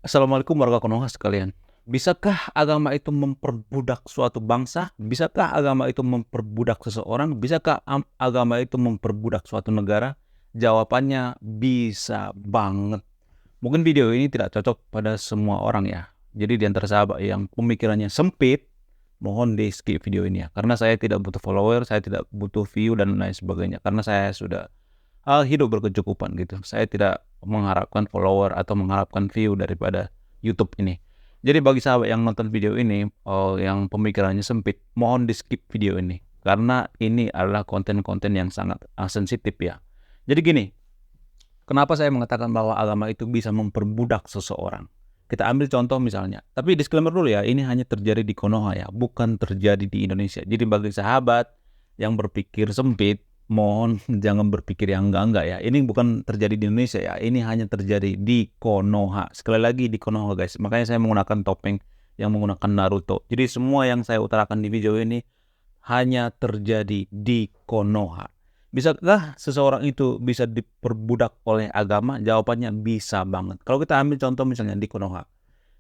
Assalamualaikum warga Konoha sekalian. Bisakah agama itu memperbudak suatu bangsa? Bisakah agama itu memperbudak seseorang? Bisakah agama itu memperbudak suatu negara? Jawabannya bisa banget. Mungkin video ini tidak cocok pada semua orang ya. Jadi di antara sahabat yang pemikirannya sempit, mohon di skip video ini ya. Karena saya tidak butuh follower, saya tidak butuh view dan lain sebagainya. Karena saya sudah hidup berkecukupan gitu. Saya tidak mengharapkan follower atau mengharapkan view daripada YouTube ini. Jadi bagi sahabat yang nonton video ini, yang pemikirannya sempit, mohon di skip video ini. Karena ini adalah konten-konten yang sangat sensitif ya. Jadi gini, kenapa saya mengatakan bahwa agama itu bisa memperbudak seseorang? Kita ambil contoh misalnya. Tapi disclaimer dulu ya, ini hanya terjadi di Konoha ya, bukan terjadi di Indonesia. Jadi bagi sahabat yang berpikir sempit, mohon jangan berpikir yang enggak ya. Ini bukan terjadi di Indonesia ya. Ini hanya terjadi di Konoha. Sekali lagi di Konoha guys. Makanya saya menggunakan topeng yang menggunakan Naruto. Jadi semua yang saya utarakan di video ini hanya terjadi di Konoha. Bisakah seseorang itu bisa diperbudak oleh agama? Jawabannya bisa banget. Kalau kita ambil contoh misalnya di Konoha.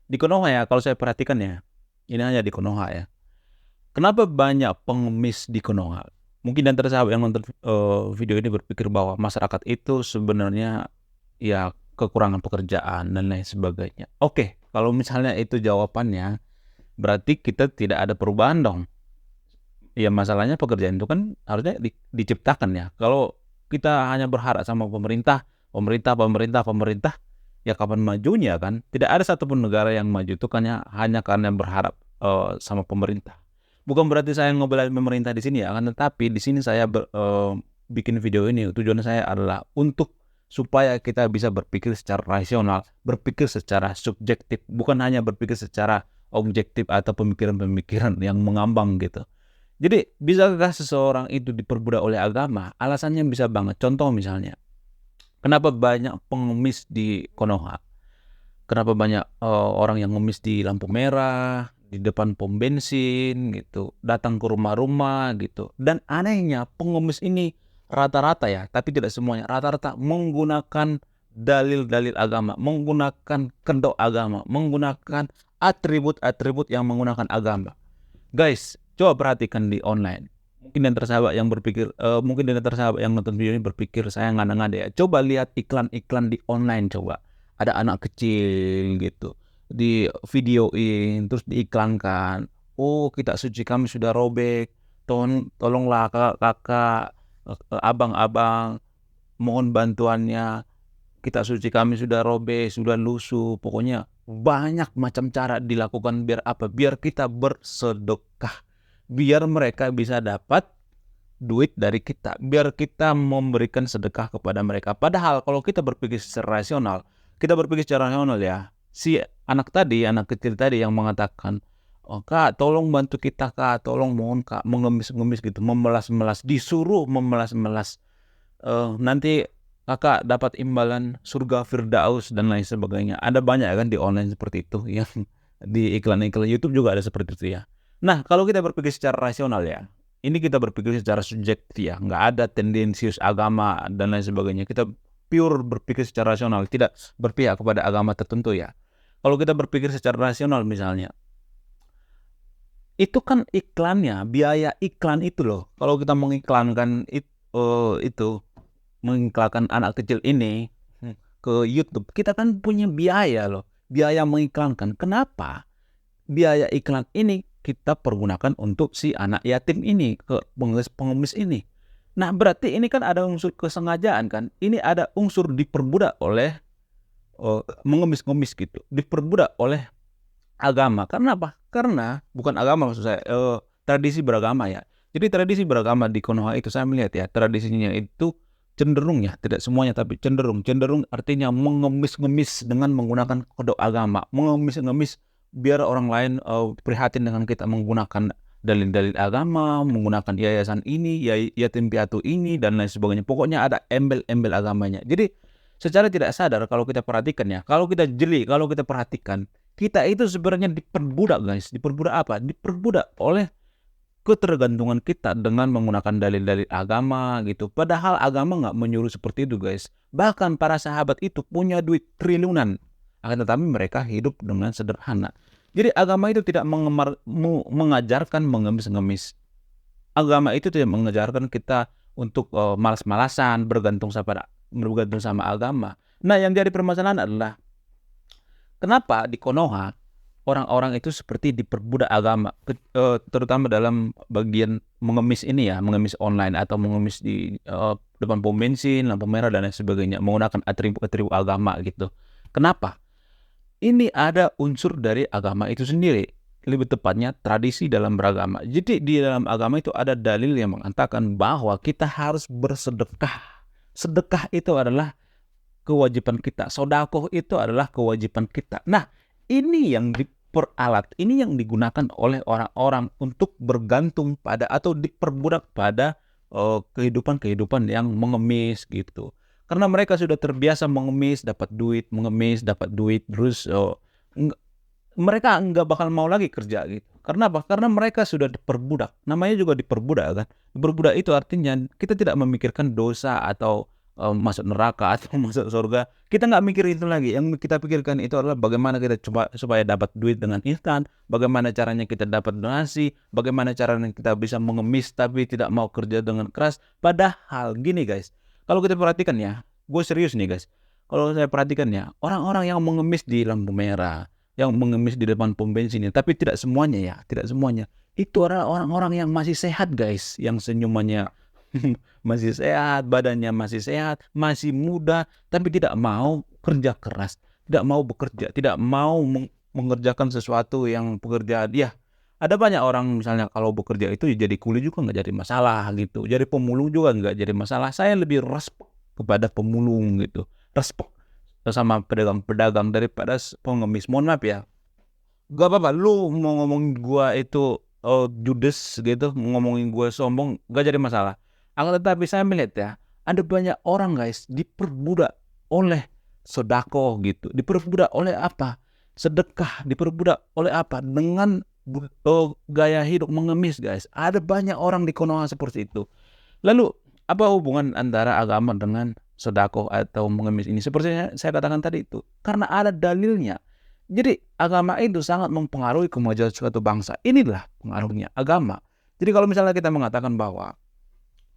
Di Konoha ya, kalau saya perhatikan ya, ini hanya di Konoha ya. Kenapa banyak pengemis di Konoha? Mungkin antara sahabat yang nonton video ini berpikir bahwa masyarakat itu sebenarnya ya kekurangan pekerjaan dan lain sebagainya. Oke, kalau misalnya itu jawabannya, berarti kita tidak ada perubahan dong. Ya masalahnya pekerjaan itu kan harusnya diciptakan ya. Kalau kita hanya berharap sama pemerintah, ya kapan majunya kan? Tidak ada satupun negara yang maju itu kan hanya karena berharap sama pemerintah. Bukan berarti saya ngebelain pemerintah di sini ya, kan? Tetapi di sini saya bikin video ini tujuan saya adalah untuk supaya kita bisa berpikir secara rasional, berpikir secara subjektif, bukan hanya berpikir secara objektif atau pemikiran-pemikiran yang mengambang gitu. Jadi, bisakah seseorang itu diperbudak oleh agama? Alasannya bisa banget. Contoh misalnya, kenapa banyak pengemis di Konoha? Kenapa banyak orang yang ngemis di lampu merah, di depan pom bensin gitu, datang ke rumah-rumah gitu. Dan anehnya pengemis ini rata-rata ya, tapi tidak semuanya, rata-rata menggunakan dalil-dalil agama, menggunakan kedok agama, menggunakan atribut-atribut yang menggunakan agama. Guys, coba perhatikan di online. Mungkin yang tersahabat yang berpikir, mungkin yang tersahabat yang nonton video ini berpikir saya ngada-ngada ya. Coba lihat iklan-iklan di online coba. Ada anak kecil gitu di videoin terus diiklankan. Oh, kitab suci kami sudah robek. Tolonglah kakak-kakak, abang-abang, mohon bantuannya. Kitab suci kami sudah robek, sudah lusuh. Pokoknya banyak macam cara dilakukan biar apa? Biar kita bersedekah. Biar mereka bisa dapat duit dari kita. Biar kita memberikan sedekah kepada mereka. Padahal kalau kita berpikir secara rasional, ya. Si anak kecil tadi yang mengatakan, oh kak tolong bantu kita kak, tolong mohon kak, mengemis-ngemis gitu, memelas-melas, disuruh memelas-melas. Nanti kakak dapat imbalan surga Firdaus dan lain sebagainya. Ada banyak kan di online seperti itu yang di iklan-iklan YouTube juga ada seperti itu ya. Nah, kalau kita berpikir secara rasional ya, ini kita berpikir secara subjektif ya, nggak ada tendensius agama dan lain sebagainya. Kita pure berpikir secara rasional, tidak berpihak kepada agama tertentu ya. Kalau kita berpikir secara rasional misalnya, itu kan iklannya, biaya iklan itu loh. Kalau kita mengiklankan itu mengiklankan anak kecil ini ke YouTube, kita kan punya biaya loh, biaya mengiklankan. Kenapa biaya iklan ini kita pergunakan untuk si anak yatim ini, ke pengemis ini? Nah, berarti ini kan ada unsur kesengajaan kan? Ini ada unsur diperbudak oleh mengemis-ngemis gitu, diperbudak oleh agama. Karena apa? Karena bukan agama maksud saya, tradisi beragama ya. Jadi tradisi beragama di Konoha itu saya melihat ya, tradisinya itu cenderung ya, tidak semuanya tapi cenderung artinya mengemis-ngemis dengan menggunakan kodok agama, mengemis-ngemis biar orang lain prihatin dengan kita menggunakan dalil-dalil agama, menggunakan yayasan ini, yatim piatu ini dan lain sebagainya. Pokoknya ada embel-embel agamanya. Jadi secara tidak sadar kalau kita perhatikan ya, kalau kita jeli, kalau kita perhatikan, kita itu sebenarnya diperbudak guys. Diperbudak apa? Diperbudak oleh ketergantungan kita dengan menggunakan dalil-dalil agama gitu. Padahal agama nggak menyuruh seperti itu guys. Bahkan para sahabat itu punya duit triliunan. akan tetapi mereka hidup dengan sederhana. Jadi agama itu tidak mengajarkan mengemis-ngemis. Agama itu tidak mengajarkan kita untuk malas-malasan, bergantung sama agama. Nah, yang jadi permasalahan adalah kenapa di Konoha orang-orang itu seperti diperbudak agama, terutama dalam bagian mengemis ini ya, mengemis online atau mengemis di depan pom bensin, lampu merah dan lain sebagainya, menggunakan atribut-atribut agama gitu. Kenapa? Ini ada unsur dari agama itu sendiri, lebih tepatnya tradisi dalam beragama. Jadi di dalam agama itu ada dalil yang mengatakan bahwa kita harus bersedekah. Sedekah itu adalah kewajiban kita. Sodakoh itu adalah kewajiban kita. Nah, ini yang diperalat, ini yang digunakan oleh orang-orang untuk bergantung pada atau diperbudak pada kehidupan-kehidupan yang mengemis gitu. Karena mereka sudah terbiasa mengemis, dapat duit, terus mereka nggak bakal mau lagi kerja gitu. Karena apa? Karena mereka sudah diperbudak. Namanya juga diperbudak kan. Diperbudak itu artinya kita tidak memikirkan dosa atau masuk neraka atau masuk surga. Kita nggak mikir itu lagi. Yang kita pikirkan itu adalah bagaimana kita coba supaya dapat duit dengan instan, bagaimana caranya kita dapat donasi, bagaimana caranya kita bisa mengemis tapi tidak mau kerja dengan keras. Padahal gini guys, kalau kita perhatikan ya, gue serius nih guys. Kalau saya perhatikan ya, orang-orang yang mengemis di lampu merah, yang mengemis di depan pom bensin, tapi tidak semuanya ya, tidak semuanya. Itu adalah orang-orang yang masih sehat guys, yang senyumannya masih sehat, badannya masih sehat, masih muda, tapi tidak mau kerja keras, tidak mau bekerja, tidak mau mengerjakan sesuatu yang pekerjaan. Ya, ada banyak orang misalnya kalau bekerja itu jadi kuli juga nggak jadi masalah gitu, jadi pemulung juga nggak jadi masalah. Saya lebih respect kepada pemulung gitu, respect sama pedagang-pedagang daripada pengemis. Mohon maaf ya, gak apa-apa lu mau ngomongin gua itu judes gitu, ngomongin gua sombong, gak jadi masalah. Akan tetapi saya melihat ya, ada banyak orang guys diperbudak oleh sodako gitu, diperbudak oleh apa? Sedekah, diperbudak oleh apa? Dengan gaya hidup mengemis guys. Ada banyak orang di Konoha seperti itu. Lalu apa hubungan antara agama dengan sodako atau mengemis ini? Seperti saya katakan tadi itu, karena ada dalilnya. Jadi agama itu sangat mempengaruhi kemajuan suatu bangsa. Inilah pengaruhnya agama. Jadi kalau misalnya kita mengatakan bahwa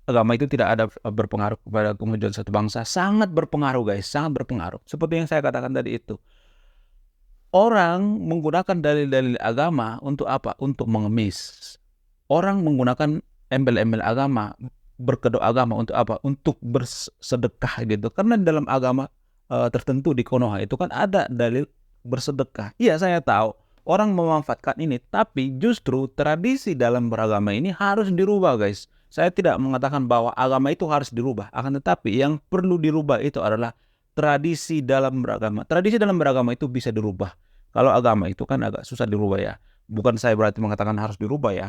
agama itu tidak ada berpengaruh kepada kemajuan suatu bangsa, sangat berpengaruh guys, sangat berpengaruh. Seperti yang saya katakan tadi itu. Orang menggunakan dalil-dalil agama untuk apa? Untuk mengemis. Orang menggunakan embel-embel agama, berkedok agama untuk apa? Untuk bersedekah gitu. Karena dalam agama tertentu di Konoha itu kan ada dalil bersedekah. Iya, saya tahu orang memanfaatkan ini, tapi justru tradisi dalam beragama ini harus dirubah guys. Saya tidak mengatakan bahwa agama itu harus dirubah, akan tetapi yang perlu dirubah itu adalah tradisi dalam beragama. Tradisi dalam beragama itu bisa dirubah. Kalau agama itu kan agak susah dirubah ya. Bukan saya berarti mengatakan harus dirubah ya.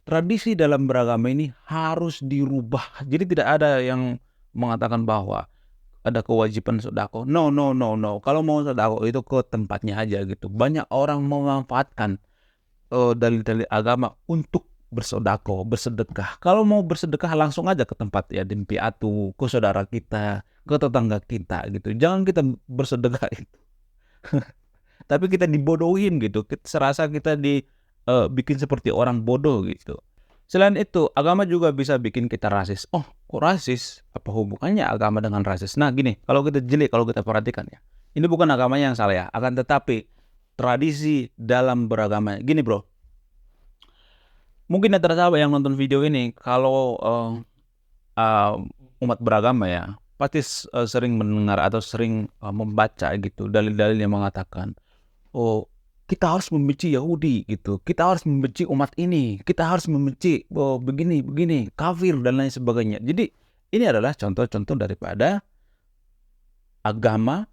Tradisi dalam beragama ini harus dirubah. Jadi tidak ada yang mengatakan bahwa ada kewajiban sodako. No. Kalau mau sodako itu ke tempatnya aja gitu. Banyak orang memanfaatkan dalil-dalil agama untuk bersodako, bersedekah. Kalau mau bersedekah langsung aja ke tempat ya, di piatu, ke saudara kita, ke tetangga kita gitu. Jangan kita bersedekah itu. Tapi kita dibodohin gitu. Serasa kita bikin seperti orang bodoh gitu. Selain itu, agama juga bisa bikin kita rasis. Oh, kok rasis? Apa hubungannya agama dengan rasis? Nah, gini, kalau kita jeli, kalau kita perhatikan ya. Ini bukan agamanya yang salah ya. Akan tetapi, tradisi dalam beragama. Gini bro, mungkin antara sahabat yang nonton video ini, kalau umat beragama ya, pasti sering mendengar atau sering membaca gitu, dalil-dalil yang mengatakan, oh, kita harus membenci Yahudi gitu, kita harus membenci umat ini, kita harus membenci begini, kafir dan lain sebagainya. Jadi ini adalah contoh-contoh daripada agama,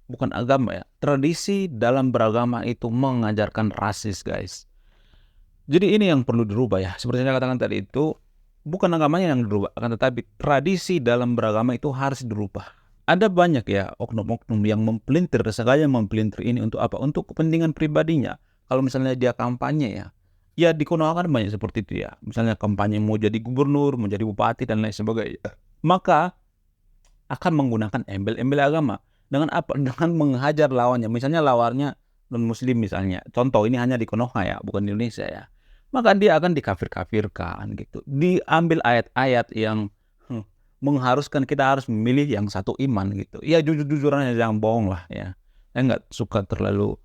bukan agama ya, tradisi dalam beragama itu mengajarkan rasis guys. Jadi ini yang perlu dirubah ya. Seperti saya katakan tadi itu, bukan agamanya yang dirubah, akan tetapi tradisi dalam beragama itu harus dirubah. Ada banyak ya oknum-oknum yang sengaja mempelintir ini untuk apa? Untuk kepentingan pribadinya. Kalau misalnya dia kampanye ya di Konoha kan banyak seperti itu ya. Misalnya kampanye mau jadi gubernur, mau jadi bupati dan lain sebagainya. Maka akan menggunakan embel-embel agama. Dengan apa? Dengan menghajar lawannya. Misalnya lawannya non-muslim misalnya. Contoh, ini hanya di Konoha ya, bukan di Indonesia ya. Maka dia akan dikafir-kafirkan gitu. Diambil ayat-ayat yang mengharuskan kita harus memilih yang satu iman gitu. Ya jujur-jujuran aja, jangan bohong lah ya. Saya nggak suka terlalu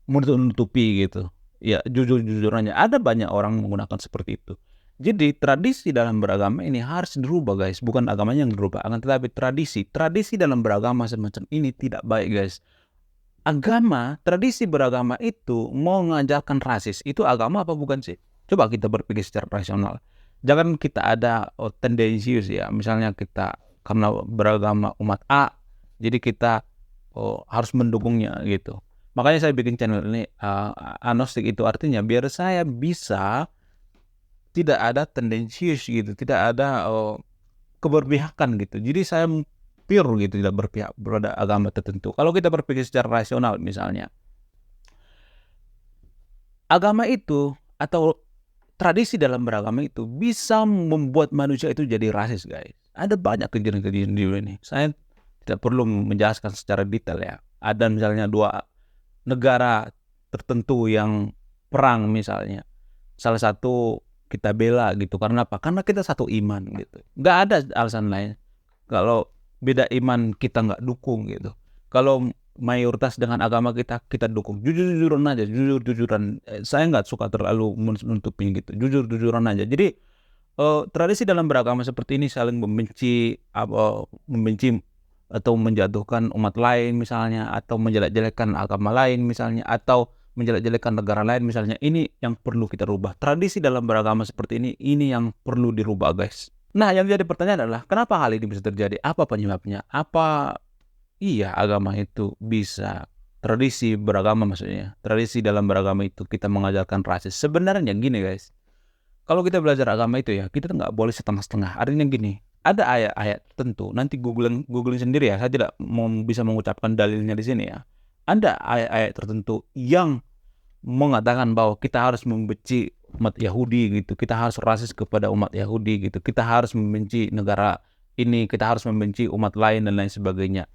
menutupi gitu. Ya jujur-jujurannya. Ada banyak orang menggunakan seperti itu. Jadi tradisi dalam beragama ini harus dirubah guys. Bukan agamanya yang dirubah, akan tetapi tradisi dalam beragama semacam ini tidak baik guys. Tradisi beragama itu mau mengajarkan rasis. Itu agama apa bukan sih? Coba kita berpikir secara rasional. Jangan kita ada tendensius ya. Misalnya kita karena beragama umat A, jadi kita harus mendukungnya gitu. Makanya saya bikin channel ini agnostik, itu artinya biar saya bisa tidak ada tendensius gitu, tidak ada keberpihakan gitu. Jadi saya pure gitu, tidak berpihak pada agama tertentu. Kalau kita berpikir secara rasional misalnya, agama itu atau tradisi dalam beragama itu bisa membuat manusia itu jadi rasis guys. Ada banyak kejadian-kejadian di dunia ini. Saya tidak perlu menjelaskan secara detail ya. Ada misalnya dua negara tertentu yang perang misalnya. Salah satu kita bela gitu. Karena apa? Karena kita satu iman gitu. Nggak ada alasan lain. Kalau beda iman kita nggak dukung gitu. Kalau mayoritas dengan agama kita dukung. Jujur-jujuran aja, jujur-jujuran. Saya nggak suka terlalu menutupi gitu. Jujur-jujuran aja. Jadi tradisi dalam beragama seperti ini saling membenci atau menjatuhkan umat lain misalnya, atau menjelek-jelekan agama lain misalnya, atau menjelek-jelekan negara lain misalnya. Ini yang perlu kita rubah. Tradisi dalam beragama seperti ini yang perlu dirubah guys. Nah, yang jadi pertanyaan adalah kenapa hal ini bisa terjadi? Apa penyebabnya? Apa iya agama itu bisa, tradisi beragama maksudnya, tradisi dalam beragama itu kita mengajarkan rasis? Sebenarnya gini guys, kalau kita belajar agama itu ya, kita nggak boleh setengah-setengah. Artinya gini, ada ayat-ayat tertentu, nanti googling sendiri ya, saya tidak bisa mengucapkan dalilnya di sini ya. Ada ayat-ayat tertentu yang mengatakan bahwa kita harus membenci umat Yahudi gitu, kita harus rasis kepada umat Yahudi gitu, kita harus membenci negara ini, kita harus membenci umat lain dan lain sebagainya.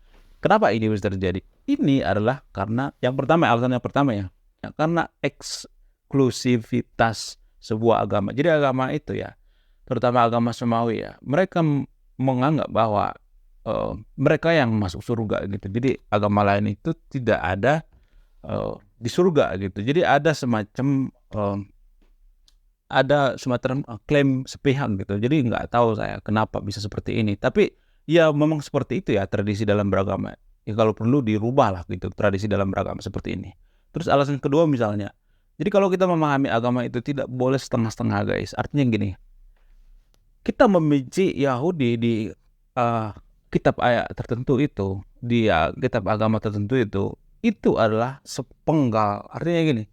Kenapa ini bisa terjadi? Ini adalah karena alasan yang pertama ya, karena eksklusivitas sebuah agama. Jadi agama itu ya, terutama agama Samawi ya, mereka menganggap bahwa mereka yang masuk surga gitu. Jadi agama lain itu tidak ada di surga gitu. Jadi ada semacam klaim sepihak gitu. Jadi nggak tahu saya kenapa bisa seperti ini. Tapi ya memang seperti itu ya tradisi dalam beragama. Ya kalau perlu dirubah lah gitu tradisi dalam beragama seperti ini. Terus alasan kedua misalnya, jadi kalau kita memahami agama itu tidak boleh setengah-setengah guys. Artinya gini, kita membenci Yahudi di kitab ayat tertentu itu, di kitab agama tertentu itu adalah sepenggal. Artinya gini,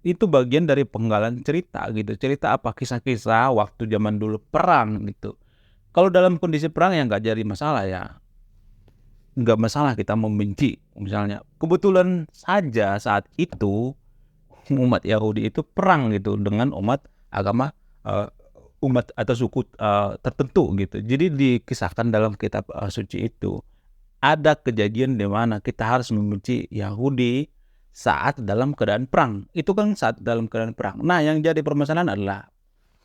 itu bagian dari penggalan cerita gitu. Cerita apa? Kisah-kisah waktu zaman dulu perang gitu. Kalau dalam kondisi perang ya nggak jadi masalah ya. Nggak masalah kita membenci misalnya. Kebetulan saja saat itu umat Yahudi itu perang gitu dengan umat atau suku tertentu gitu. Jadi dikisahkan dalam kitab suci itu ada kejadian di mana kita harus membenci Yahudi saat dalam keadaan perang. Itu kan saat dalam keadaan perang. Nah, yang jadi permasalahan adalah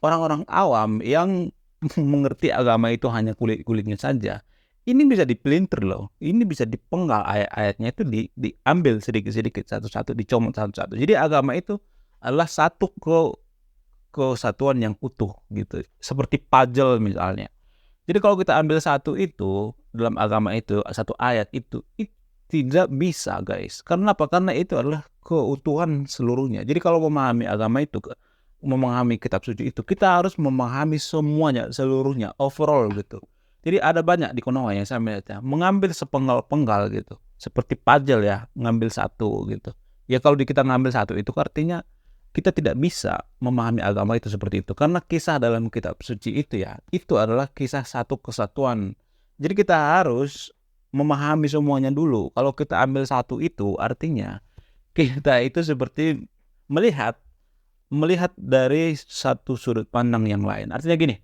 orang-orang awam yang mengerti agama itu hanya kulit-kulitnya saja. Ini bisa dipelintir loh. Ini bisa dipenggal, ayat-ayatnya itu diambil sedikit-sedikit, satu-satu, dicomot satu-satu. Jadi agama itu adalah satu kesatuan yang utuh gitu. Seperti puzzle misalnya. Jadi kalau kita ambil satu itu dalam agama itu, satu ayat itu tidak bisa guys. Karena apa? Karena itu adalah keutuhan seluruhnya. Jadi kalau memahami agama itu, memahami kitab suci itu, kita harus memahami semuanya, seluruhnya, overall gitu. Jadi ada banyak di Konoha yang saya melihatnya mengambil sepenggal-penggal gitu, seperti puzzle ya, ngambil satu gitu. Ya kalau kita ngambil satu itu artinya kita tidak bisa memahami agama itu seperti itu. Karena kisah dalam kitab suci itu ya, itu adalah kisah satu kesatuan. Jadi kita harus memahami semuanya dulu. Kalau kita ambil satu itu artinya kita itu seperti melihat dari satu sudut pandang yang lain. Artinya gini,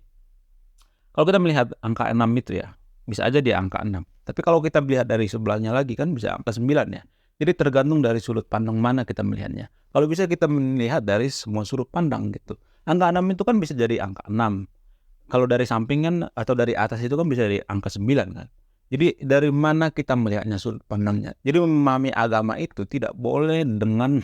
kalau kita melihat angka 6 itu ya, bisa aja dia angka 6. Tapi kalau kita melihat dari sebelahnya lagi kan bisa angka 9 ya. Jadi tergantung dari sudut pandang mana kita melihatnya. Kalau bisa kita melihat dari semua sudut pandang gitu. Angka 6 itu kan bisa jadi angka 6. Kalau dari samping kan atau dari atas itu kan bisa jadi angka 9 kan. Jadi dari mana kita melihatnya sudut pandangnya. Jadi memahami agama itu tidak boleh dengan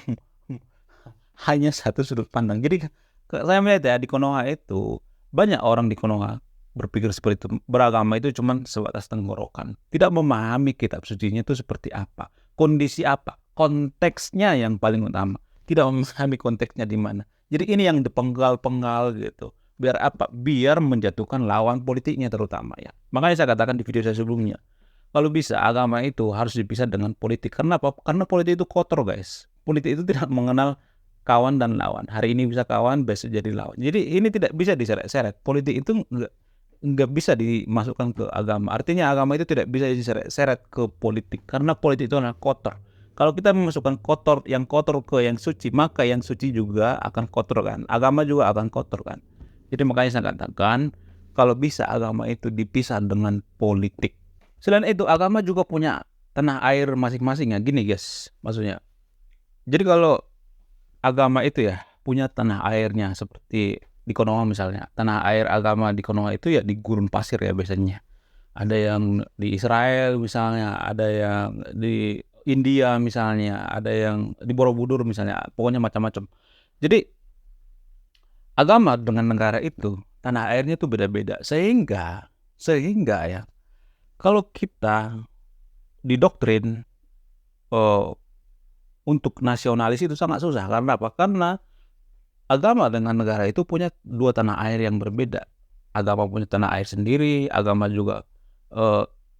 hanya satu sudut pandang. Jadi saya melihat ya di Konoha itu banyak orang di Konoha berpikir seperti itu. Beragama itu cuma sebatas tenggorokan. Tidak memahami kitab sucinya itu seperti apa. Kondisi apa. Konteksnya yang paling utama. Tidak memahami konteksnya di mana. Jadi ini yang dipenggal-penggal gitu. Biar apa? Biar menjatuhkan lawan politiknya terutama ya. Makanya saya katakan di video saya sebelumnya. Kalau bisa agama itu harus dipisah dengan politik. Karena apa? Karena politik itu kotor guys. Politik itu tidak mengenal kawan dan lawan. Hari ini bisa kawan, besok jadi lawan. Jadi ini tidak bisa diseret-seret. Politik itu nggak bisa dimasukkan ke agama. Artinya agama itu tidak bisa diseret-seret ke politik. Karena politik itu adalah kotor. Kalau kita memasukkan yang kotor ke yang suci, maka yang suci juga akan kotor kan. Agama juga akan kotor kan. Jadi makanya saya katakan kalau bisa agama itu dipisah dengan politik. Selain itu agama juga punya tanah air masing-masing ya. Gini guys, maksudnya. Jadi kalau agama itu ya punya tanah airnya seperti di Konoha misalnya. Tanah air agama di Konoha itu ya di gurun pasir ya biasanya. Ada yang di Israel misalnya, ada yang di India misalnya, ada yang di Borobudur misalnya. Pokoknya macam-macam. Jadi agama dengan negara itu tanah airnya itu beda-beda sehingga ya kalau kita didoktrin untuk nasionalis itu sangat susah. Karena apa? Karena agama dengan negara itu punya dua tanah air yang berbeda. Agama punya tanah air sendiri, agama juga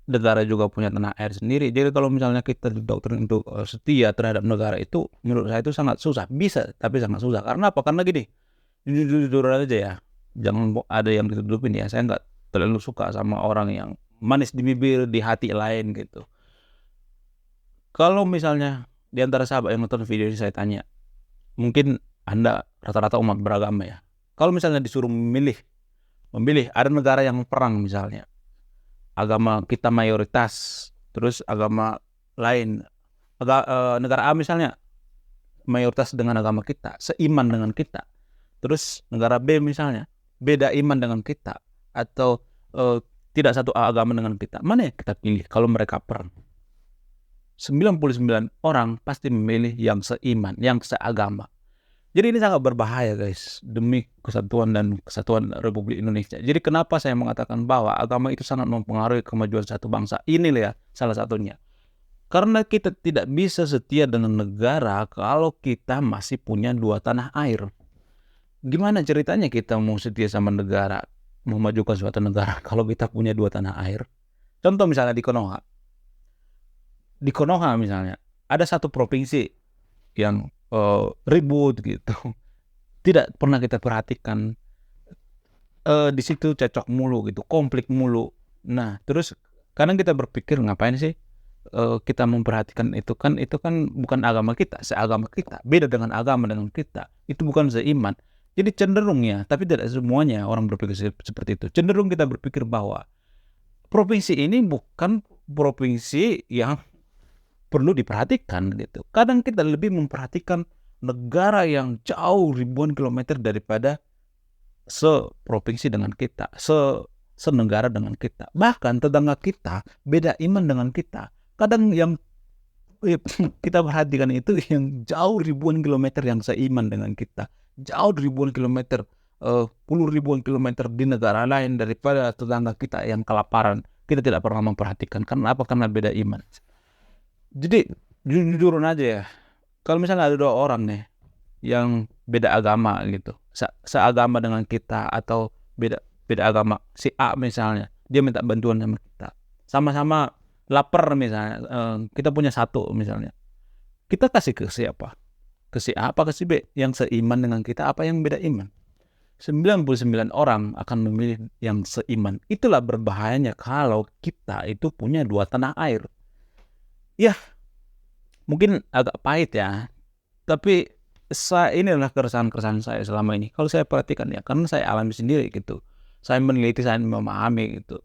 negara juga punya tanah air sendiri. Jadi kalau misalnya kita didoktrin untuk setia terhadap negara itu menurut saya itu sangat susah. Bisa tapi sangat susah. Karena apa? Karena gini, jujur aja ya, jangan ada yang ditutupin ya. Saya nggak terlalu suka sama orang yang manis di bibir di hati lain gitu. Kalau misalnya di antara sahabat yang nonton video ini saya tanya, mungkin Anda rata-rata umat beragama ya. Kalau misalnya disuruh memilih ada negara yang perang misalnya, agama kita mayoritas, terus agama lain negara A misalnya mayoritas dengan agama kita, seiman dengan kita. Terus negara B misalnya beda iman dengan kita atau tidak satu agama dengan kita. Mana yang kita pilih kalau mereka perang? 99 orang pasti memilih yang seiman, yang seagama. Jadi ini sangat berbahaya guys, demi kesatuan dan kesatuan Republik Indonesia. Jadi kenapa saya mengatakan bahwa agama itu sangat mempengaruhi kemajuan satu bangsa? Inilah ya salah satunya. Karena kita tidak bisa setia dengan negara kalau kita masih punya dua tanah air. Gimana ceritanya kita mau setia sama negara, memajukan suatu negara kalau kita punya dua tanah air? Contoh misalnya di Konoha. Di Konoha misalnya ada satu provinsi yang ribut gitu, tidak pernah kita perhatikan, di situ cocok mulu gitu, konflik mulu. Nah terus kadang kita berpikir ngapain sih kita memperhatikan itu kan bukan agama kita, seagama kita, beda dengan agama dengan kita, itu bukan seiman. Jadi cenderung ya, tapi tidak semuanya orang berpikir seperti itu. Cenderung kita berpikir bahwa provinsi ini bukan provinsi yang perlu diperhatikan gitu. Kadang kita lebih memperhatikan negara yang jauh ribuan kilometer daripada seprovinsi dengan kita, senegara dengan kita. Bahkan tetangga kita beda iman dengan kita. Kadang yang kita perhatikan itu yang jauh ribuan kilometer yang seiman dengan kita. Jauh ribuan kilometer, puluh ribuan kilometer di negara lain daripada tetangga kita yang kelaparan. Kita tidak pernah memperhatikan. Karena apa? Karena beda iman. Jadi jujuran aja ya, kalau misalnya ada dua orang nih yang beda agama gitu, seagama dengan kita atau beda agama, si A misalnya dia minta bantuan sama kita, sama-sama lapar misalnya, kita punya satu misalnya, kita kasih ke siapa? Ke si A apa ke si B? Yang seiman dengan kita apa yang beda iman? 99 orang akan memilih yang seiman. Itulah berbahayanya kalau kita itu punya dua tanah air. Ya, mungkin agak pahit ya, tapi ini adalah keresahan saya selama ini. Kalau saya perhatikan ya, karena saya alami sendiri gitu, saya meneliti, saya memahami gitu.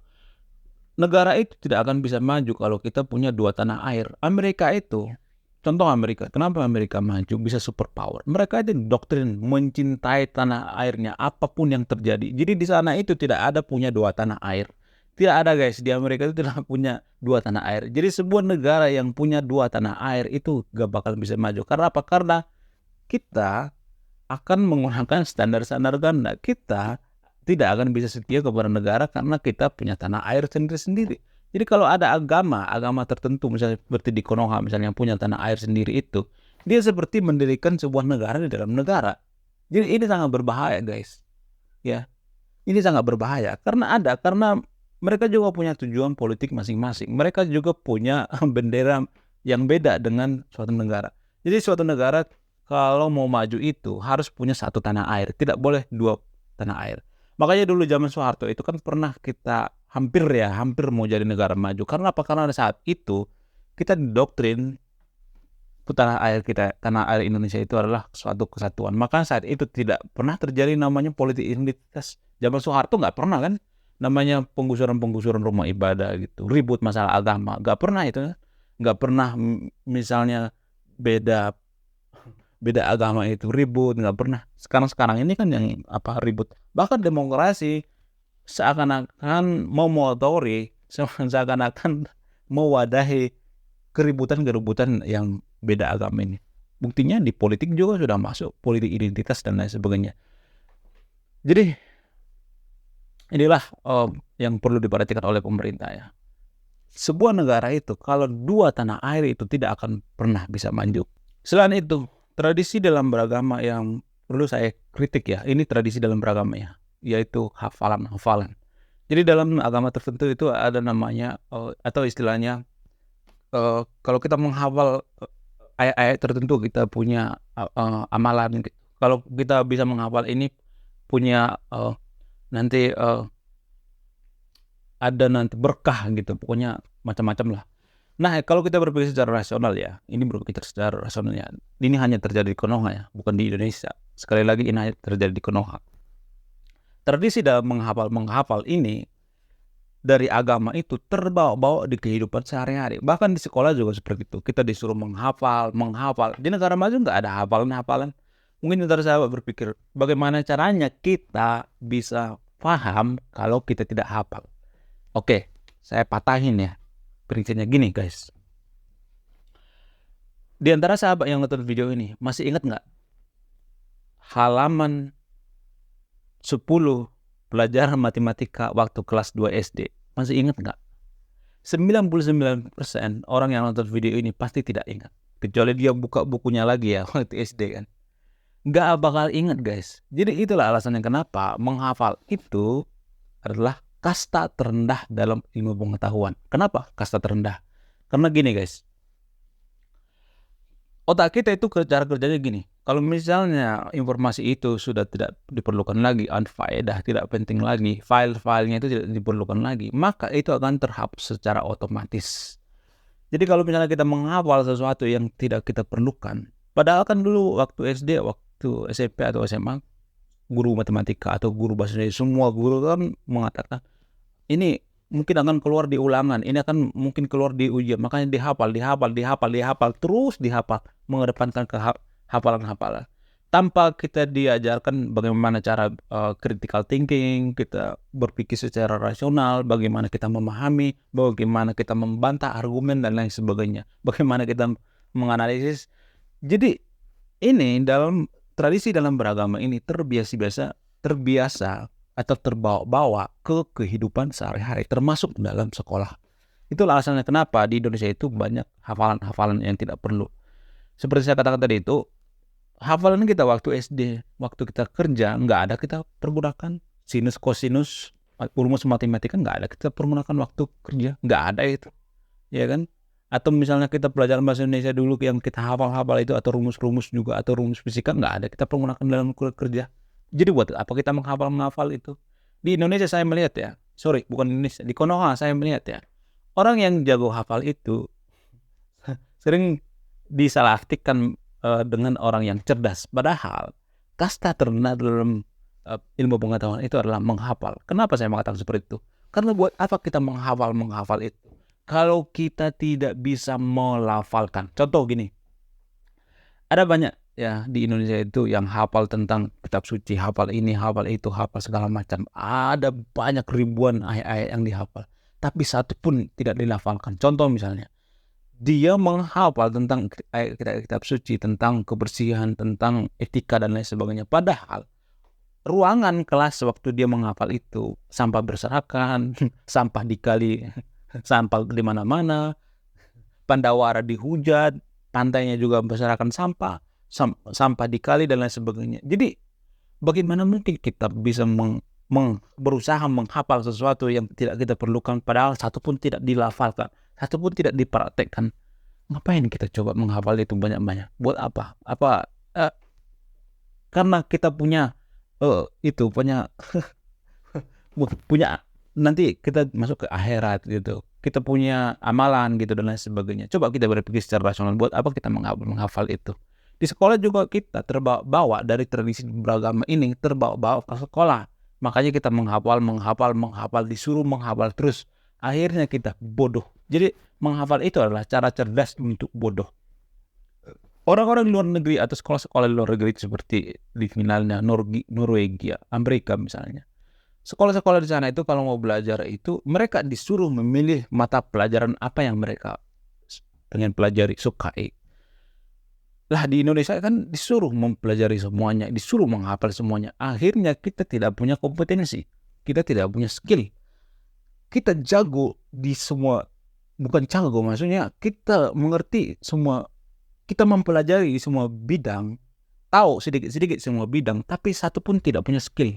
negara itu tidak akan bisa maju kalau kita punya dua tanah air. Amerika itu, contoh Amerika, kenapa Amerika maju bisa superpower? Mereka itu doktrin mencintai tanah airnya apapun yang terjadi. Jadi di sana itu tidak ada punya dua tanah air. Tidak ada guys, di Amerika itu tidak punya dua tanah air. Jadi sebuah negara yang punya dua tanah air itu gak bakal bisa maju. Karena apa? Karena kita akan menggunakan standar-standar ganda. Kita tidak akan bisa setia kepada negara karena kita punya tanah air sendiri-sendiri. Jadi kalau ada agama tertentu, misalnya seperti di Konoha, misalnya yang punya tanah air sendiri itu, dia seperti mendirikan sebuah negara di dalam negara. Jadi ini sangat berbahaya guys. Ya, ini sangat berbahaya karena mereka juga punya tujuan politik masing-masing. Mereka juga punya bendera yang beda dengan suatu negara. Jadi suatu negara kalau mau maju itu harus punya satu tanah air, tidak boleh dua tanah air. Makanya dulu zaman Soeharto itu kan pernah kita hampir mau jadi negara maju. Karena apa? Karena saat itu kita didoktrin tanah air Indonesia itu adalah suatu kesatuan. Maka saat itu tidak pernah terjadi namanya politik identitas. Zaman Soeharto nggak pernah kan namanya penggusuran rumah ibadah gitu, ribut masalah agama, nggak pernah itu. Nggak pernah misalnya beda agama itu ribut, nggak pernah. Sekarang ini kan yang ribut. Bahkan demokrasi seakan-akan mau motori, seakan-akan mewadahi keributan yang beda agama ini. Buktinya di politik juga sudah masuk politik identitas dan lain sebagainya. Jadi inilah yang perlu diperhatikan oleh pemerintah ya. Sebuah negara itu kalau dua tanah air itu tidak akan pernah bisa maju. Selain itu, tradisi dalam beragama yang perlu saya kritik ya, ini tradisi dalam beragama ya, yaitu hafalan. Jadi dalam agama tertentu itu ada namanya atau istilahnya kalau kita menghafal ayat-ayat tertentu kita punya amalan. Kalau kita bisa menghafal ini punya nanti ada nanti berkah gitu, pokoknya macam-macam lah. Nah, kalau kita berpikir secara rasional ya, ini berpikir secara rasional ya, ini hanya terjadi di Konoha ya, bukan di Indonesia. Sekali lagi ini hanya terjadi di Konoha. Tradisi dalam menghafal ini dari agama itu terbawa-bawa di kehidupan sehari-hari. Bahkan di sekolah juga seperti itu. Kita disuruh menghafal. Di negara maju nggak ada hafalan. Mungkin ntar sahabat berpikir, bagaimana caranya kita bisa paham kalau kita tidak hafal? Oke, saya patahin ya. Prinsipnya gini guys. Di antara sahabat yang nonton video ini, masih ingat nggak? Halaman 10 pelajaran matematika waktu kelas 2 SD. Masih ingat nggak? 99% orang yang nonton video ini pasti tidak ingat. Kecuali dia buka bukunya lagi ya, waktu SD kan. Nggak bakal ingat guys. Jadi itulah alasannya kenapa menghafal itu adalah kasta terendah dalam ilmu pengetahuan. Kenapa kasta terendah? Karena gini guys, otak kita itu cara kerjanya gini. Kalau misalnya informasi itu sudah tidak diperlukan lagi, unfaedah, tidak penting lagi, file-filenya itu tidak diperlukan lagi, maka itu akan terhapus secara otomatis. Jadi kalau misalnya kita menghafal sesuatu yang tidak kita perlukan, padahal kan dulu waktu SD, waktu SMP atau SMA, guru matematika atau guru bahasa Indonesia, semua guru kan mengatakan, ini mungkin akan keluar di ulangan, ini akan mungkin keluar di ujian, makanya dihafal, terus dihafal, mengedepankan hafalan. Tanpa kita diajarkan bagaimana cara critical thinking, kita berpikir secara rasional, bagaimana kita memahami, bagaimana kita membantah argumen dan lain sebagainya, bagaimana kita menganalisis. Jadi ini dalam tradisi dalam beragama ini terbiasa atau terbawa-bawa ke kehidupan sehari-hari, termasuk dalam sekolah. Itulah alasannya kenapa di Indonesia itu banyak hafalan-hafalan yang tidak perlu. Seperti saya katakan tadi itu, hafalan kita waktu SD, waktu kita kerja, nggak ada kita pergunakan. Sinus, kosinus, rumus matematika nggak ada kita pergunakan waktu kerja. Nggak ada itu. Ya kan? Atau misalnya kita pelajaran bahasa Indonesia dulu yang kita hafal-hafal itu, atau rumus-rumus juga, atau rumus fisika, nggak ada kita pergunakan dalam kerja. Jadi buat apa kita menghafal itu? Di Indonesia saya melihat ya, bukan Indonesia, di Konoha saya melihat ya, orang yang jago hafal itu sering disalahartikan dengan orang yang cerdas. Padahal kasta terendah dalam ilmu pengetahuan itu adalah menghafal. Kenapa saya mengatakan seperti itu? Karena buat apa kita menghafal itu kalau kita tidak bisa melafalkan? Contoh gini, ada banyak ya di Indonesia itu yang hafal tentang kitab suci, hafal ini, hafal itu, hafal segala macam. Ada banyak ribuan ayat-ayat yang dihafal, tapi satu pun tidak dilafalkan. Contoh misalnya, dia menghafal tentang kitab suci, tentang kebersihan, tentang etika dan lain sebagainya. Padahal ruangan kelas waktu dia menghafal itu sampah berserakan, sampah dikali, sampah di mana-mana, Pandawara dihujat, pantainya juga berserakan sampah, sampah dikali dan lain sebagainya. Jadi bagaimana mungkin kita bisa berusaha menghafal sesuatu yang tidak kita perlukan, padahal satu pun tidak dilafalkan, satu pun tidak dipraktekkan. Ngapain kita coba menghafal itu banyak-banyak? Buat apa? Karena kita punya punya nanti kita masuk ke akhirat gitu, kita punya amalan gitu dan lain sebagainya. Coba kita berpikir secara rasional, buat apa kita menghafal itu? Di sekolah juga kita terbawa dari tradisi beragama ini, terbawa ke sekolah. Makanya kita menghafal, disuruh menghafal terus. Akhirnya kita bodoh. Jadi menghafal itu adalah cara cerdas untuk bodoh. Orang-orang di luar negeri atau sekolah-sekolah di luar negeri seperti di finalnya Norwegia, Amerika misalnya. Sekolah-sekolah di sana itu kalau mau belajar itu mereka disuruh memilih mata pelajaran apa yang mereka pengen pelajari, sukai. Lah di Indonesia kan disuruh mempelajari semuanya, disuruh menghafal semuanya. Akhirnya kita tidak punya kompetensi, kita tidak punya skill. Kita jago di semua, bukan jago maksudnya kita mengerti semua, kita mempelajari di semua bidang, tahu sedikit-sedikit semua bidang, tapi satu pun tidak punya skill,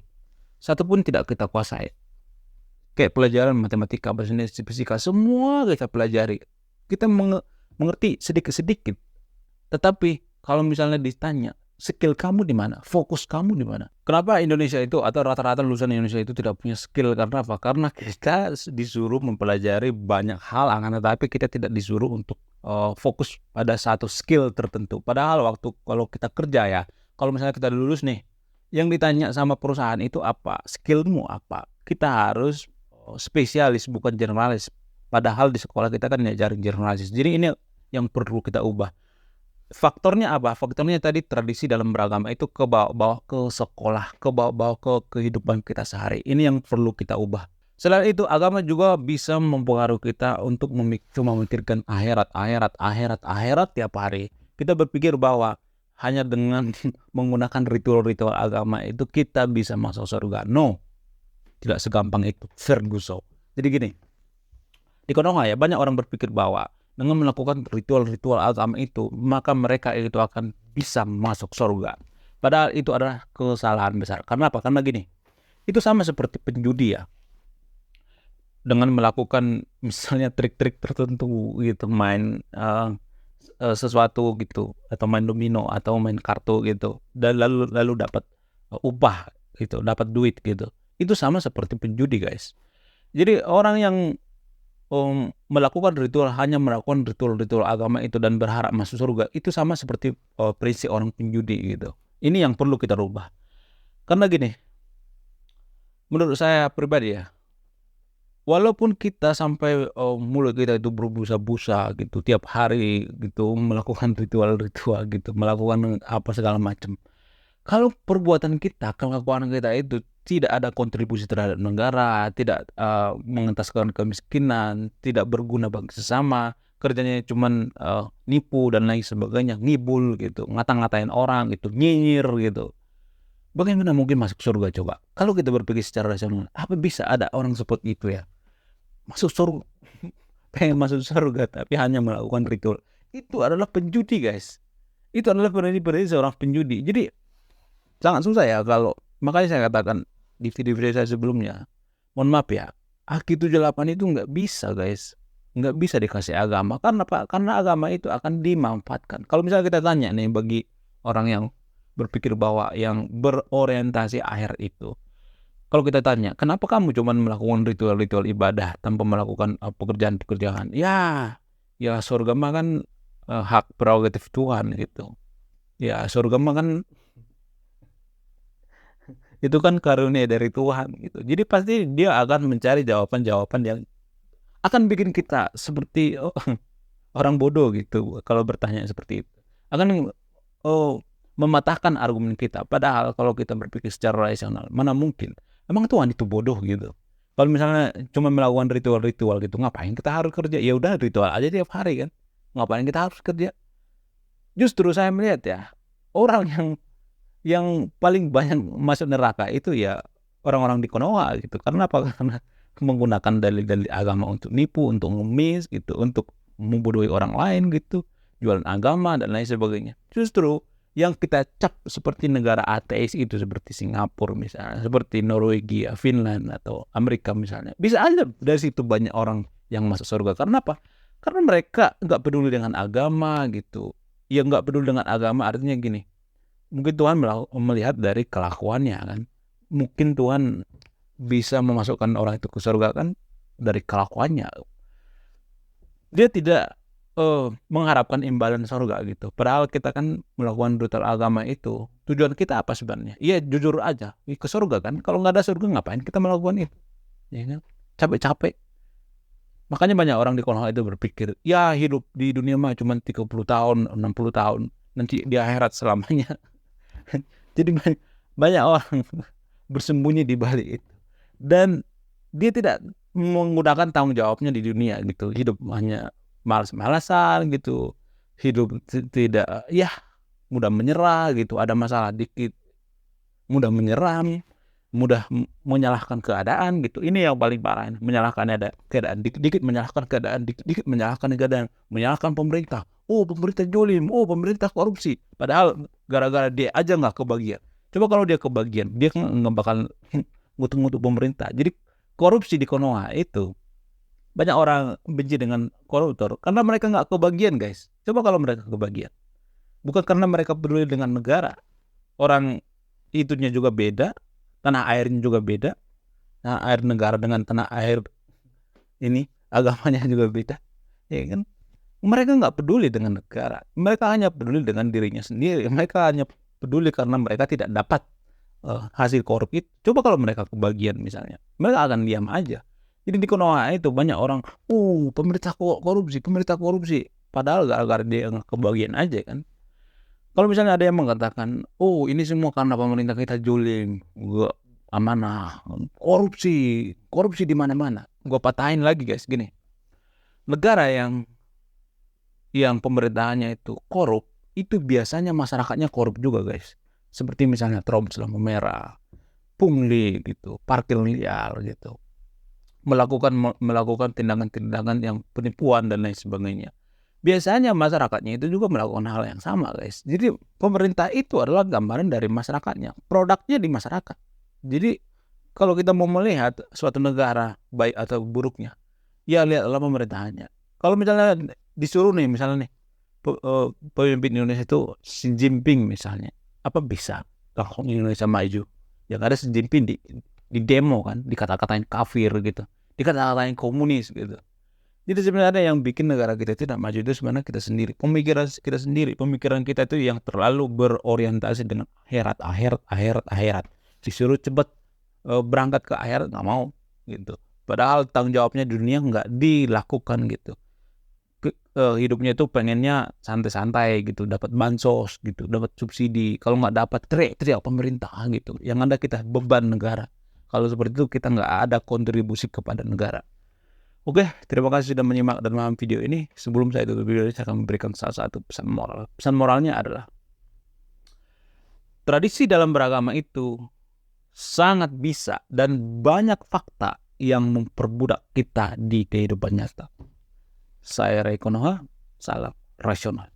satu pun tidak kita kuasai. Kayak pelajaran matematika, bahasa Indonesia, fisika, semua kita pelajari, kita mengerti sedikit-sedikit. Tetapi kalau misalnya ditanya, skill kamu di mana? Fokus kamu di mana? Kenapa Indonesia itu atau rata-rata lulusan Indonesia itu tidak punya skill? Karena apa? Karena kita disuruh mempelajari banyak hal, tetapi kita tidak disuruh untuk fokus pada satu skill tertentu. Padahal waktu kalau kita kerja ya, kalau misalnya kita lulus nih, yang ditanya sama perusahaan itu apa? Skillmu apa? Kita harus spesialis, bukan generalis. Padahal di sekolah kita kan ngajarin generalis. Jadi ini yang perlu kita ubah. Faktornya apa? Faktornya tadi tradisi dalam beragama itu ke bawah ke sekolah, ke bawah ke kehidupan kita sehari. Ini yang perlu kita ubah. Selain itu, agama juga bisa mempengaruhi kita untuk memikirkan akhirat tiap hari. Kita berpikir bahwa hanya dengan menggunakan ritual-ritual agama itu kita bisa masuk surga. No, tidak segampang itu. Ferguson. Jadi gini, di Konoha ya banyak orang berpikir bahwa dengan melakukan ritual-ritual agama itu, maka mereka itu akan bisa masuk surga. Padahal itu adalah kesalahan besar. Karena apa? Karena gini, itu sama seperti penjudi ya. Dengan melakukan misalnya trik-trik tertentu gitu, main sesuatu gitu, atau main domino, atau main kartu gitu, dan lalu dapat upah gitu, dapat duit gitu. Itu sama seperti penjudi guys. Jadi orang yang melakukan melakukan ritual agama itu dan berharap masuk surga, itu sama seperti prinsip orang penjudi gitu. Ini yang perlu kita rubah. Karena gini, menurut saya pribadi ya, walaupun kita sampai mulut kita itu berbusa-busa gitu tiap hari gitu, melakukan ritual-ritual gitu, melakukan apa segala macam, kalau perbuatan kita, kelakuan kita itu tidak ada kontribusi terhadap negara, tidak mengentaskan kemiskinan, tidak berguna bagi sesama, kerjanya cuman nipu dan lain sebagainya, ngibul gitu, ngata-ngatain orang gitu, nyinyir gitu. Bagaimana mungkin masuk surga coba? Kalau kita berpikir secara rasional, apa bisa ada orang seperti itu ya? Masuk surga, pengen masuk surga tapi hanya melakukan ritual. Itu adalah penjudi guys. Itu adalah berarti seorang penjudi. Jadi sangat susah ya kalau, makanya saya katakan di video-video saya sebelumnya, mohon maaf ya, Aki 78 itu nggak bisa guys, nggak bisa dikasih agama. Karena apa? Karena agama itu akan dimanfaatkan. Kalau misalnya kita tanya nih bagi orang yang berpikir bahwa yang berorientasi akhir itu, kalau kita tanya, kenapa kamu cuma melakukan ritual-ritual ibadah tanpa melakukan pekerjaan-pekerjaan? Ya surga mah kan hak prerogatif Tuhan gitu. Ya surga mah kan Itu kan karunia dari Tuhan gitu. Jadi pasti dia akan mencari jawaban-jawaban yang akan bikin kita seperti orang bodoh gitu kalau bertanya seperti itu. Akan mematahkan argumen kita. Padahal kalau kita berpikir secara rasional, mana mungkin? Emang Tuhan itu bodoh gitu. Kalau misalnya cuma melakukan ritual-ritual gitu, ngapain kita harus kerja? Ya udah ritual aja tiap hari kan. Ngapain kita harus kerja? Justru saya melihat ya, orang yang paling banyak masuk neraka itu ya orang-orang di Konoha gitu. Karena apa? Karena menggunakan dalil-dalil agama untuk nipu, untuk ngemis gitu, untuk membodohi orang lain gitu, jualan agama dan lain sebagainya. Justru yang kita cap seperti negara ateis itu seperti Singapura misalnya, seperti Norwegia, Finland atau Amerika misalnya, bisa aja dari situ banyak orang yang masuk surga. Karena apa? Karena mereka nggak peduli dengan agama gitu. Ya nggak peduli dengan agama artinya gini, mungkin Tuhan melihat dari kelakuannya kan. Mungkin Tuhan bisa memasukkan orang itu ke surga kan dari kelakuannya. Dia tidak mengharapkan imbalan surga gitu. Padahal kita kan melakukan ritual agama itu, tujuan kita apa sebenarnya? Iya jujur aja, ke surga kan. Kalau nggak ada surga ngapain kita melakukan itu? Ya kan? Capek-capek. Makanya banyak orang di Konoha itu berpikir, ya hidup di dunia mah cuma 30 tahun, 60 tahun, nanti di akhirat selamanya. Jadi banyak orang bersembunyi di balik itu. Dan dia tidak menggunakan tanggung jawabnya di dunia gitu. Hidup hanya malas-malasan gitu. Hidup tidak ya mudah menyerah gitu. Ada masalah dikit mudah menyerah, mudah menyalahkan keadaan gitu. Ini yang paling parah, menyalahkan keadaan dikit-dikit, menyalahkan keadaan dikit-dikit, menyalahkan keadaan, menyalahkan pemerintah. Oh pemerintah jolim, oh pemerintah korupsi. Padahal gara-gara dia aja nggak kebagian. Coba kalau dia kebagian, dia kan nggak bakal ngutuk-ngutuk pemerintah. Jadi korupsi di Konoha itu banyak orang benci dengan koruptor karena mereka nggak kebagian guys. Coba kalau mereka kebagian, bukan karena mereka peduli dengan negara. Orang itunya juga beda, tanah airnya juga beda. Tanah air negara dengan tanah air ini agamanya juga beda, ya kan? Mereka nggak peduli dengan negara, mereka hanya peduli dengan dirinya sendiri. Mereka hanya peduli karena mereka tidak dapat hasil korup itu. Coba kalau mereka kebagian misalnya, mereka akan diam aja. Jadi di Konoha itu banyak orang, pemerintah korupsi, padahal gara-gara dia nggak kebagian aja kan. Kalau misalnya ada yang mengatakan, ini semua karena pemerintah kita jolim, gua amanah, korupsi di mana-mana. Gua patahin lagi guys, gini. Negara yang pemerintahannya itu korup, itu biasanya masyarakatnya korup juga guys. Seperti misalnya terobos lampu merah, pungli gitu, parkir liar gitu. Melakukan tindakan-tindakan yang penipuan dan lain sebagainya. Biasanya masyarakatnya itu juga melakukan hal yang sama guys. Jadi pemerintah itu adalah gambaran dari masyarakatnya, produknya di masyarakat. Jadi kalau kita mau melihat suatu negara baik atau buruknya, ya lihatlah pemerintahannya. Kalau misalnya disuruh nih, misalnya nih pemimpin Indonesia itu Xi Jinping misalnya, apa bisa kalau Indonesia maju? Yang ada Xi Jinping di demo kan, dikata-katain kafir gitu, dikata-katain komunis gitu. Jadi sebenarnya yang bikin negara kita tidak maju itu sebenarnya kita sendiri, pemikiran kita sendiri, pemikiran kita itu yang terlalu berorientasi dengan akhirat. Disuruh cepat berangkat ke akhirat nggak mau gitu. Padahal tanggung jawabnya di dunia nggak dilakukan gitu. Hidupnya itu pengennya santai-santai gitu, dapat bansos gitu, dapat subsidi. Kalau nggak dapat teriak pemerintah gitu. Yang ada kita beban negara. Kalau seperti itu kita nggak ada kontribusi kepada negara. Oke, terima kasih sudah menyimak dan memahami video ini. Sebelum saya tutup video ini, saya akan memberikan salah satu pesan moral. Pesan moralnya adalah, tradisi dalam beragama itu sangat bisa dan banyak fakta yang memperbudak kita di kehidupan nyata. Saya Ray Konoha, salam rasional.